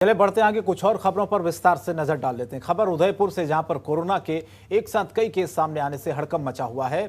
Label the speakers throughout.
Speaker 1: चले बढ़ते हैं आगे, कुछ और खबरों पर विस्तार से नजर डाल लेते हैं। खबर उदयपुर से, जहां पर कोरोना के एक साथ कई केस सामने आने से हड़कंप मचा हुआ है।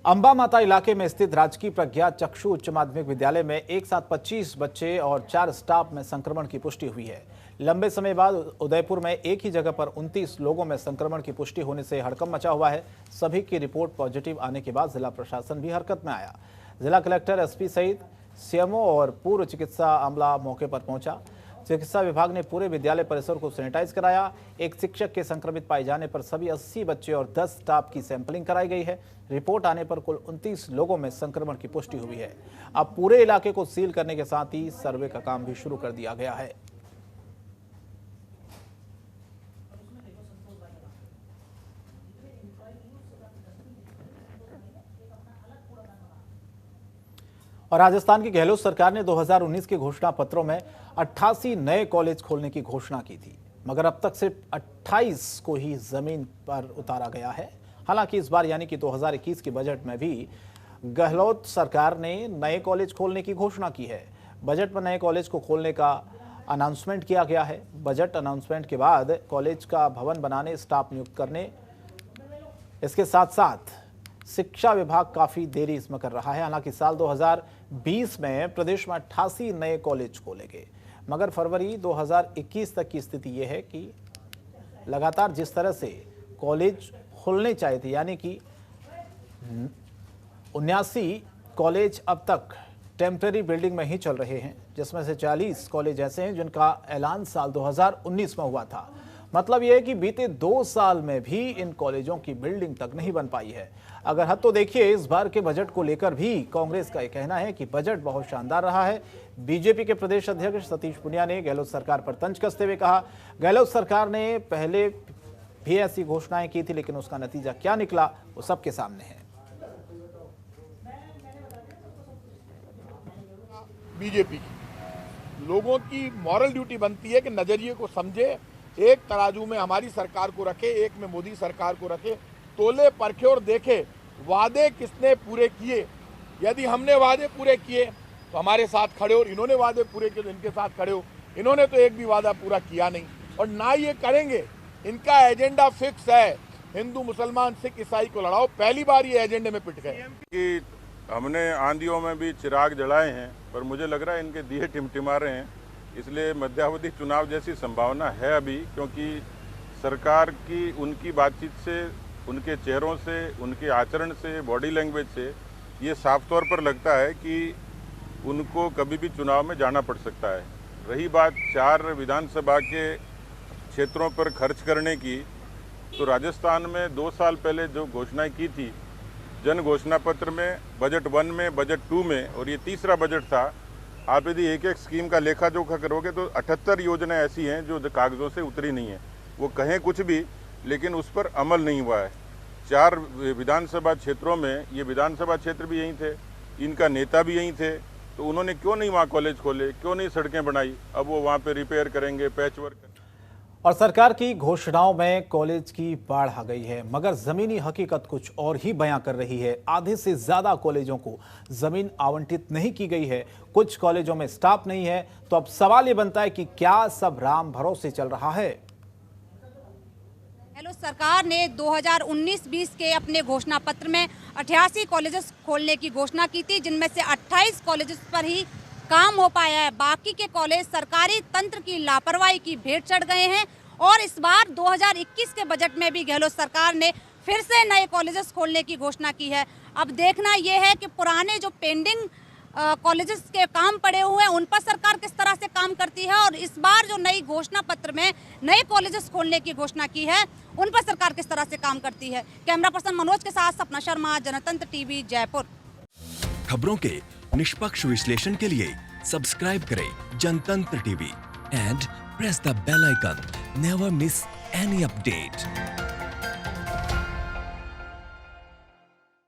Speaker 1: अंबा माता इलाके में स्थित राजकीय प्रज्ञा चक्षु उच्च माध्यमिक विद्यालय में एक साथ 25 बच्चे और 4 स्टाफ में संक्रमण की पुष्टि हुई है। लंबे समय बाद उदयपुर में एक ही जगह पर 29 लोगों में संक्रमण की पुष्टि होने से हड़कंप मचा हुआ है। सभी की रिपोर्ट पॉजिटिव आने के बाद जिला प्रशासन भी हरकत में आया। जिला कलेक्टर, एसपी सहित सीएमओ और पूर्व चिकित्सा अमला मौके पर पहुंचा। चिकित्सा विभाग ने पूरे विद्यालय परिसर को सैनिटाइज कराया। एक शिक्षक के संक्रमित पाए जाने पर सभी 80 बच्चे और 10 स्टाफ की सैंपलिंग कराई गई है। रिपोर्ट आने पर कुल 29 लोगों में संक्रमण की पुष्टि हुई है। अब पूरे इलाके को सील करने के साथ ही सर्वे का काम भी शुरू कर दिया गया है। और राजस्थान की गहलोत सरकार ने 2019 के घोषणा पत्रों में 88 नए कॉलेज खोलने की घोषणा की थी, मगर अब तक सिर्फ 28 को ही जमीन पर उतारा गया है। हालांकि इस बार यानी कि 2021 के बजट में भी गहलोत सरकार ने नए कॉलेज खोलने की घोषणा की है। बजट में नए कॉलेज को खोलने का अनाउंसमेंट किया गया है। बजट अनाउंसमेंट के बाद कॉलेज का भवन बनाने, स्टाफ नियुक्त करने, इसके साथ साथ शिक्षा विभाग काफी देरी इसमें कर रहा है। हालांकि साल 2020 में प्रदेश में 88 नए कॉलेज खोले गए, मगर फरवरी 2021 तक की स्थिति यह है कि लगातार जिस तरह से कॉलेज खुलने चाहिए थे, यानी कि 79 कॉलेज अब तक टेम्परेरी बिल्डिंग में ही चल रहे हैं, जिसमें से 40 कॉलेज ऐसे हैं जिनका ऐलान साल 2019 में हुआ था। मतलब यह है कि बीते 2 साल में भी इन कॉलेजों की बिल्डिंग तक नहीं बन पाई है। अगर हद तो देखिए, इस बार के बजट को लेकर भी कांग्रेस का यह कहना है कि बजट बहुत शानदार रहा है। बीजेपी के प्रदेश अध्यक्ष सतीश पुनिया ने गहलोत सरकार पर तंज कसते हुए कहा, गहलोत सरकार ने पहले भी ऐसी घोषणाएं की थी, लेकिन उसका नतीजा क्या निकला वो सबके सामने है।
Speaker 2: बीजेपी की लोगों की मॉरल ड्यूटी बनती है कि नजरिए को समझे, एक तराजू में हमारी सरकार को रखे, एक में मोदी सरकार को रखे, तोले परखे और देखे वादे किसने पूरे किए। यदि हमने वादे पूरे किए तो हमारे साथ खड़े हो, इन्होंने वादे पूरे किए तो इनके साथ खड़े हो। इन्होंने तो एक भी वादा पूरा किया नहीं और ना ये करेंगे। इनका एजेंडा फिक्स है, हिंदू मुसलमान सिख ईसाई को लड़ाओ। पहली बार ये एजेंडे में पिट गए
Speaker 3: कि हमने आंधियों में भी चिराग जलाए हैं, पर मुझे लग रहा है इनके दिए टिमटिमा रहे हैं। इसलिए मध्यावधि चुनाव जैसी संभावना है अभी, क्योंकि सरकार की उनकी बातचीत से, उनके चेहरों से, उनके आचरण से, बॉडी लैंग्वेज से ये साफ तौर पर लगता है कि उनको कभी भी चुनाव में जाना पड़ सकता है। रही बात 4 विधानसभा के क्षेत्रों पर खर्च करने की, तो राजस्थान में 2 साल पहले जो घोषणाएं की थी जन घोषणा पत्र में, बजट 1 में, बजट 2 में, और ये तीसरा बजट था। आप यदि एक एक स्कीम का लेखा जोखा करोगे तो 78 योजनाएं ऐसी हैं जो कागजों से उतरी नहीं है। वो कहें कुछ भी, लेकिन उस पर अमल नहीं हुआ है। 4 विधानसभा क्षेत्रों में, ये विधानसभा क्षेत्र भी यहीं थे, इनका नेता भी यहीं थे, तो उन्होंने क्यों नहीं वहाँ कॉलेज खोले, क्यों नहीं सड़कें बनाई? अब वो वहाँ पे रिपेयर करेंगे, पैच वर्क।
Speaker 1: और सरकार की घोषणाओं में कॉलेज की बाढ़ आ गई है, मगर जमीनी हकीकत कुछ और ही बयां कर रही है। आधे से ज्यादा कॉलेजों को जमीन आवंटित नहीं की गई है, कुछ कॉलेजों में स्टाफ नहीं है। तो अब सवाल ये बनता है कि क्या सब राम भरोसे चल रहा है?
Speaker 4: गहलोत सरकार ने 2019-20 के अपने घोषणा पत्र में 88 कॉलेजेस खोलने की घोषणा की थी, जिनमें से 28 कॉलेजेस पर ही काम हो पाया है। बाकी के कॉलेज सरकारी तंत्र की लापरवाही की भेंट चढ़ गए हैं। और इस बार 2021 के बजट में भी गहलोत सरकार ने फिर से नए कॉलेजेस खोलने की घोषणा की है। अब देखना यह है कि पुराने जो पेंडिंग कॉलेजेस के काम पड़े हुए हैं उन पर सरकार किस तरह से काम करती है, और इस बार जो नई घोषणा पत्र में नए कॉलेजेस खोलने की घोषणा की है उन पर सरकार किस तरह से काम करती है। कैमरा पर्सन मनोज के साथ सपना शर्मा, जनतंत्र टीवी, जयपुर।
Speaker 5: खबरों के निष्पक्ष विश्लेषण के लिए सब्सक्राइब करें Jantantra TV and press the bell icon. Never miss any update.